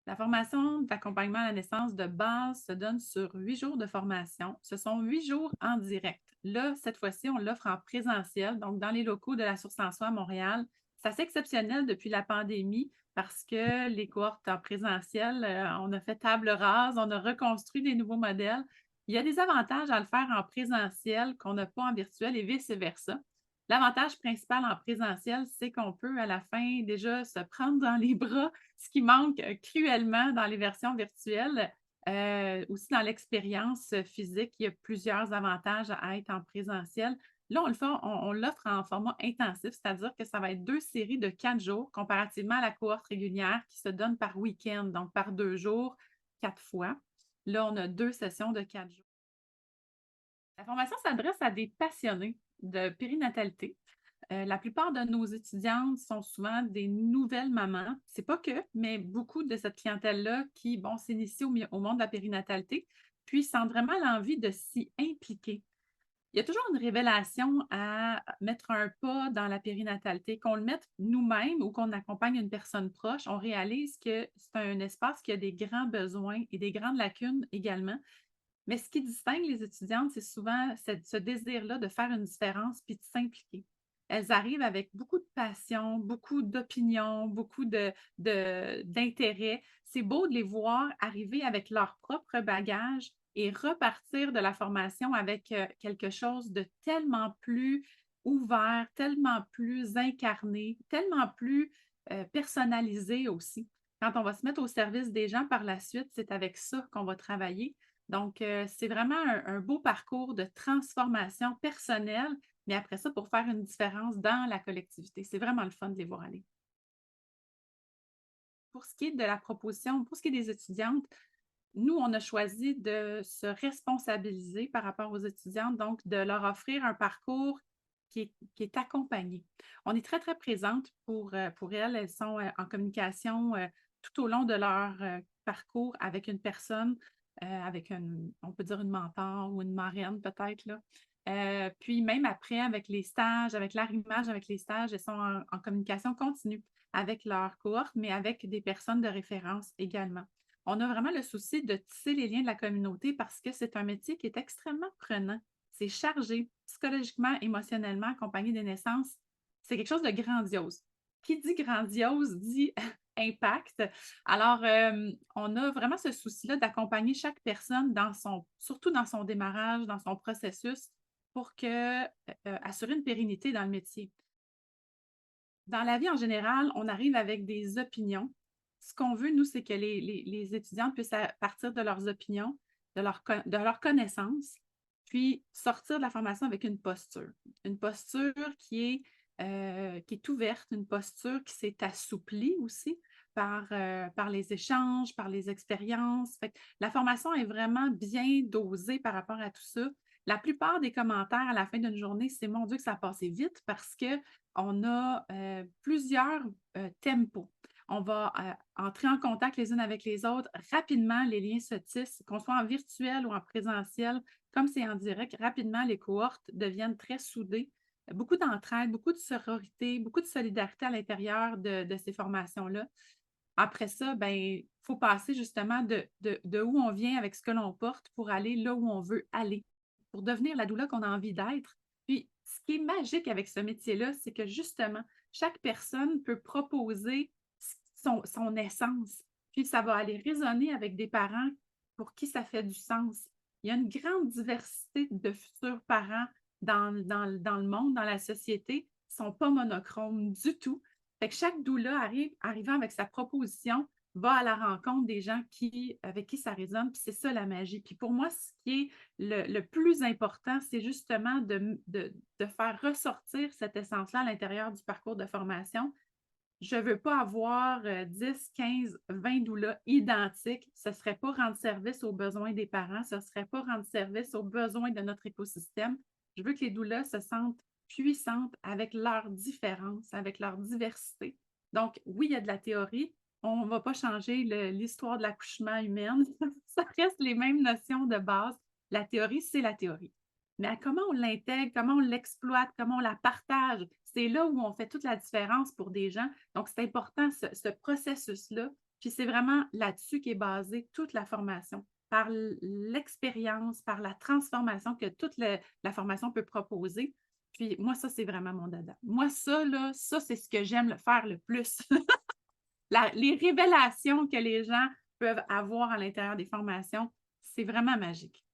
La formation d'accompagnement à la naissance de base se donne sur 8 jours de formation. Ce sont 8 jours en direct. Là, cette fois-ci, on l'offre en présentiel, donc dans les locaux de la Source en Soi à Montréal. C'est assez exceptionnel depuis la pandémie parce que les cohortes en présentiel, on a fait table rase, on a reconstruit des nouveaux modèles. Il y a des avantages à le faire en présentiel qu'on n'a pas en virtuel et vice-versa. L'avantage principal en présentiel, c'est qu'on peut à la fin déjà se prendre dans les bras, ce qui manque cruellement dans les versions virtuelles. Aussi dans l'expérience physique, il y a plusieurs avantages à être en présentiel. Là, on l'offre en format intensif, c'est-à-dire que ça va être 2 séries de 4 jours comparativement à la cohorte régulière qui se donne par week-end, donc par 2 jours, 4 fois. Là, on a 2 sessions de 4 jours. La formation s'adresse à des passionnés de périnatalité. La plupart de nos étudiantes sont souvent des nouvelles mamans. C'est pas que, mais beaucoup de cette clientèle-là qui, bon, s'initie au monde de la périnatalité, puis sentent vraiment l'envie de s'y impliquer. Il y a toujours une révélation à mettre un pas dans la périnatalité, qu'on le mette nous-mêmes ou qu'on accompagne une personne proche. On réalise que c'est un espace qui a des grands besoins et des grandes lacunes également. Mais ce qui distingue les étudiantes, c'est souvent ce désir-là de faire une différence puis de s'impliquer. Elles arrivent avec beaucoup de passion, beaucoup d'opinions, beaucoup d'intérêt. C'est beau de les voir arriver avec leur propre bagage et repartir de la formation avec quelque chose de tellement plus ouvert, tellement plus incarné, tellement plus personnalisé aussi. Quand on va se mettre au service des gens par la suite, c'est avec ça qu'on va travailler. Donc, c'est vraiment un beau parcours de transformation personnelle, mais après ça, pour faire une différence dans la collectivité. C'est vraiment le fun de les voir aller. Pour ce qui est de la proposition, pour ce qui est des étudiantes, nous, on a choisi de se responsabiliser par rapport aux étudiantes, donc de leur offrir un parcours qui est accompagné. On est très, très présente pour elles. Elles sont en communication tout au long de leur parcours avec une personne, avec on peut dire une mentor ou une marraine peut-être, là. Puis même après, avec les stages, avec l'arrimage, avec les stages, elles sont en communication continue avec leur cohorte, mais avec des personnes de référence également. On a vraiment le souci de tisser les liens de la communauté parce que c'est un métier qui est extrêmement prenant. C'est chargé psychologiquement, émotionnellement, accompagné des naissances. C'est quelque chose de grandiose. Qui dit grandiose dit impact. Alors, on a vraiment ce souci-là d'accompagner chaque personne surtout dans son démarrage, dans son processus, pour assurer une pérennité dans le métier. Dans la vie en général, on arrive avec des opinions. Ce qu'on veut, nous, c'est que les étudiants puissent partir de leurs opinions, de leurs connaissances, puis sortir de la formation avec une posture. Une posture qui est ouverte, une posture qui s'est assouplie aussi par les échanges, par les expériences. Fait que la formation est vraiment bien dosée par rapport à tout ça. La plupart des commentaires à la fin d'une journée, c'est mon Dieu que ça a passé vite parce que on a plusieurs tempos. On va entrer en contact les unes avec les autres. Rapidement, les liens se tissent, qu'on soit en virtuel ou en présentiel, comme c'est en direct, rapidement, les cohortes deviennent très soudées. Beaucoup d'entraide, beaucoup de sororité, beaucoup de solidarité à l'intérieur de ces formations-là. Après ça, ben, il faut passer justement de où on vient avec ce que l'on porte pour aller là où on veut aller, pour devenir la doula qu'on a envie d'être. Puis, ce qui est magique avec ce métier-là, c'est que justement, chaque personne peut proposer son essence. Puis, ça va aller résonner avec des parents pour qui ça fait du sens. Il y a une grande diversité de futurs parents dans le monde, dans la société, qui ne sont pas monochromes du tout. Fait que chaque doula arrivant avec sa proposition, va à la rencontre des gens avec qui ça résonne, puis c'est ça la magie. Puis pour moi, ce qui est le plus important, c'est justement de faire ressortir cette essence-là à l'intérieur du parcours de formation. Je ne veux pas avoir 10, 15, 20 doulas identiques. Ce ne serait pas rendre service aux besoins des parents, ce ne serait pas rendre service aux besoins de notre écosystème. Je veux que les doulas se sentent puissantes avec leurs différences, avec leur diversité. Donc, oui, il y a de la théorie. On ne va pas changer l'histoire de l'accouchement humaine. Ça reste les mêmes notions de base. La théorie, c'est la théorie. Mais comment on l'intègre, comment on l'exploite, comment on la partage, c'est là où on fait toute la différence pour des gens. Donc, c'est important, ce processus-là, Puis c'est vraiment là-dessus qu'est basée toute la formation, par l'expérience, par la transformation que toute la formation peut proposer. Puis moi, ça, c'est vraiment mon dada. Moi, ça, là, ça, c'est ce que j'aime faire le plus. Les révélations que les gens peuvent avoir à l'intérieur des formations, c'est vraiment magique.